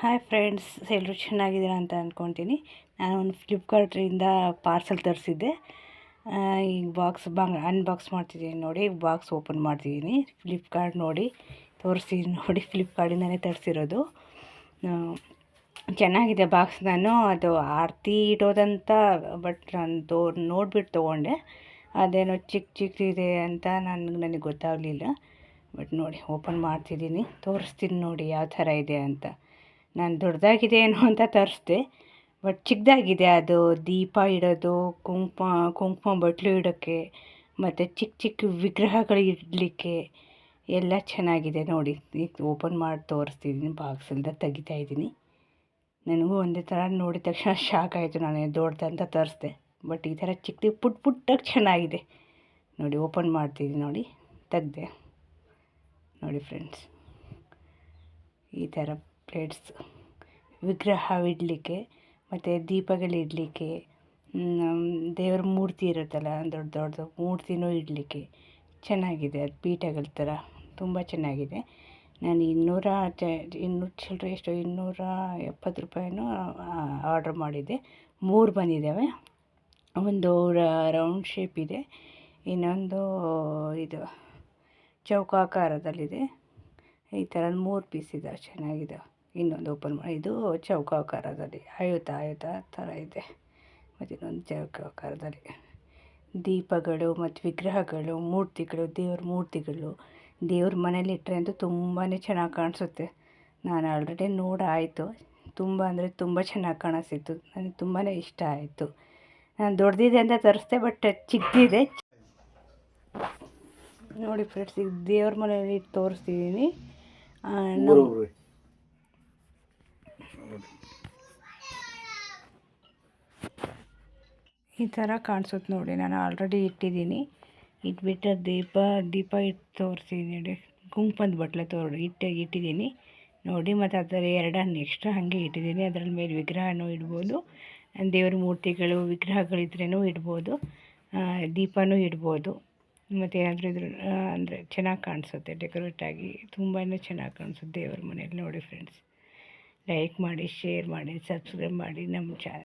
Hi friends, ಎಲ್ಲರೂ ಚೆನ್ನಾಗಿದ್ದೀರಾ ಅಂತ ಅಂದ್ಕೊತೀನಿ. ನಾನು ಒಂದು ಫ್ಲಿಪ್ಕಾರ್ಟ್ರಿಂದ ಪಾರ್ಸೆಲ್ ತರಿಸಿದ್ದೆ. ಈಗ ಅನ್ಬಾಕ್ಸ್ ಮಾಡ್ತಿದ್ದೀನಿ ನೋಡಿ. ಬಾಕ್ಸ್ ಓಪನ್ ಮಾಡ್ತಿದ್ದೀನಿ. ಫ್ಲಿಪ್ಕಾರ್ಟ್ ನೋಡಿ ತೋರಿಸ್ತೀನಿ ನೋಡಿ. ಫ್ಲಿಪ್ಕಾರ್ಟಿಂದನೇ ತರಿಸಿರೋದು. ಚೆನ್ನಾಗಿದೆ ಬಾಕ್ಸ್. ನಾನು ಅದು ಆರತಿ ಇಡೋದಂತ ಬಟ್ ನಾನು ನೋಡಿಬಿಟ್ಟು ತೊಗೊಂಡೆ. ಅದೇನೋ ಚಿಕ್ಕದಿದೆ ಅಂತ ನನಗೆ ಗೊತ್ತಾಗಲಿಲ್ಲ. ಬಟ್ ನೋಡಿ ಓಪನ್ ಮಾಡ್ತಿದ್ದೀನಿ, ತೋರಿಸ್ತೀನಿ ನೋಡಿ ಯಾವ ಥರ ಇದೆ ಅಂತ. ನಾನು ದೊಡ್ಡದಾಗಿದೆ ಏನೋ ಅಂತ ತರಿಸ್ದೆ, ಬಟ್ ಚಿಕ್ಕದಾಗಿದೆ. ಅದು ದೀಪ ಇಡೋದು, ಕುಂಕುಮ ಬಟ್ಲು ಇಡೋಕ್ಕೆ, ಮತ್ತು ಚಿಕ್ಕ ವಿಗ್ರಹಗಳು ಇಡಲಿಕ್ಕೆ ಎಲ್ಲ ಚೆನ್ನಾಗಿದೆ ನೋಡಿ. ಈಗ ಓಪನ್ ಮಾಡಿ ತೋರಿಸ್ತಿದ್ದೀನಿ. ಬಾಕ್ಸಿಂದ ತೆಗಿತಾಯಿದ್ದೀನಿ. ನನಗೂ ಒಂದೇ ಥರ ನೋಡಿದ ತಕ್ಷಣ ಶಾಕ್ ಆಯಿತು. ನಾನು ದೊಡ್ಡದಂತ ತರಿಸ್ದೆ, ಬಟ್ ಈ ಥರ ಚಿಕ್ಕದು ಪುಟ್ಟಾಗಿ ಚೆನ್ನಾಗಿದೆ ನೋಡಿ. ಓಪನ್ ಮಾಡ್ತಿದ್ದೀನಿ ನೋಡಿ, ತೆಗ್ದೆ ನೋಡಿ ಫ್ರೆಂಡ್ಸ್. ಈ ಥರ ಪ್ಲೇಟ್ಸ್, ವಿಗ್ರಹ ಇಡಲಿಕ್ಕೆ, ಮತ್ತು ದೀಪಗಳಿಡಲಿಕ್ಕೆ, ದೇವ್ರ ಮೂರ್ತಿ ಇರುತ್ತಲ್ಲ, ದೊಡ್ಡ ಮೂರ್ತಿನೂ ಇಡಲಿಕ್ಕೆ ಚೆನ್ನಾಗಿದೆ. ಅದು ಪೀಠಗಳ ಥರ ತುಂಬ ಚೆನ್ನಾಗಿದೆ. ನಾನು 200 ಚಿಲ್ಲರೆ ಎಷ್ಟು 270 ರೂಪಾಯಿನೂ ಆರ್ಡ್ರ್ ಮಾಡಿದ್ದೆ. 3 ಬಂದಿದ್ದಾವೆ. ಒಂದು ರೌಂಡ್ ಶೇಪ್ ಇದೆ, ಇನ್ನೊಂದು ಇದು ಚೌಕಾಕಾರದಲ್ಲಿದೆ. ಈ ಥರ 3 ಪೀಸ್ ಇದ್ದಾವೆ, ಚೆನ್ನಾಗಿದೆ. ಇನ್ನೊಂದು ಓಪನ್ ಮಾಡಿ, ಇದು ಚೌಕಾಕಾರದಲ್ಲಿ ಆಯುತ ಥರ ಇದೆ, ಮತ್ತು ಇನ್ನೊಂದು ಚೌಕಾಕಾರದಲ್ಲಿ. ದೀಪಗಳು ಮತ್ತು ವಿಗ್ರಹಗಳು, ಮೂರ್ತಿಗಳು, ದೇವ್ರ ಮೂರ್ತಿಗಳು ದೇವ್ರ ಮನೇಲಿ ಇಟ್ಟರೆ ಅಂತೂ ತುಂಬಾ ಚೆನ್ನಾಗಿ ಕಾಣಿಸುತ್ತೆ. ನಾನು ಆಲ್ರೆಡಿ ನೋಡಾಯಿತು. ತುಂಬ ಅಂದರೆ ತುಂಬ ಚೆನ್ನಾಗಿ ಕಾಣಿಸ್ತಿತ್ತು. ನನಗೆ ತುಂಬಾ ಇಷ್ಟ ಆಯಿತು. ನಾನು ದೊಡ್ಡದಿದೆ ಅಂತ ತರಿಸ್ದೆ, ಬಟ್ ಚಿಕ್ಕದಿದೆ ನೋಡಿ ಫ್ರೆಂಡ್ಸ್. ಈಗ ದೇವ್ರ ಮನೇಲಿ ಇಟ್ಟು ತೋರಿಸ್ತಿದ್ದೀನಿ. ಈ ಥರ ಕಾಣಿಸುತ್ತೆ ನೋಡಿ. ನಾನು ಆಲ್ರೆಡಿ ಇಟ್ಟಿದ್ದೀನಿ. ಇಟ್ಬಿಟ್ಟು ದೀಪ ಇಟ್ಟು ತೋರಿಸ್ತಿದ್ದೀನಿ ನೋಡಿ. ಕುಂಕುಮದ ಬಟ್ಲೆ ಇಟ್ಟಿದ್ದೀನಿ ನೋಡಿ. ಮತ್ತು ಅದರ 2 ಎಕ್ಸ್ಟ್ರಾ ಹಾಗೆ ಇಟ್ಟಿದ್ದೀನಿ. ಅದರ ಮೇಲೆ ವಿಗ್ರಹನೂ ಇಡ್ಬೋದು, ದೇವ್ರ ಮೂರ್ತಿಗಳು ವಿಗ್ರಹಗಳಿದ್ರೂ ಇಡ್ಬೋದು, ದೀಪನೂ ಇಡ್ಬೋದು. ಮತ್ತು ಏನಾದರೂ ಅಂದರೆ ಚೆನ್ನಾಗಿ ಕಾಣಿಸುತ್ತೆ ಡೆಕೋರೇಟಾಗಿ. ತುಂಬಾ ಚೆನ್ನಾಗಿ ಕಾಣಿಸುತ್ತೆ ದೇವ್ರ ಮನೇಲಿ ನೋಡಿ ಫ್ರೆಂಡ್ಸ್. ಲೈಕ್ ಮಾಡಿ, ಶೇರ್ ಮಾಡಿ, ಸಬ್ಸ್ಕ್ರೈಬ್ ಮಾಡಿ ನಮ್ಮ ಚಾನಲ್.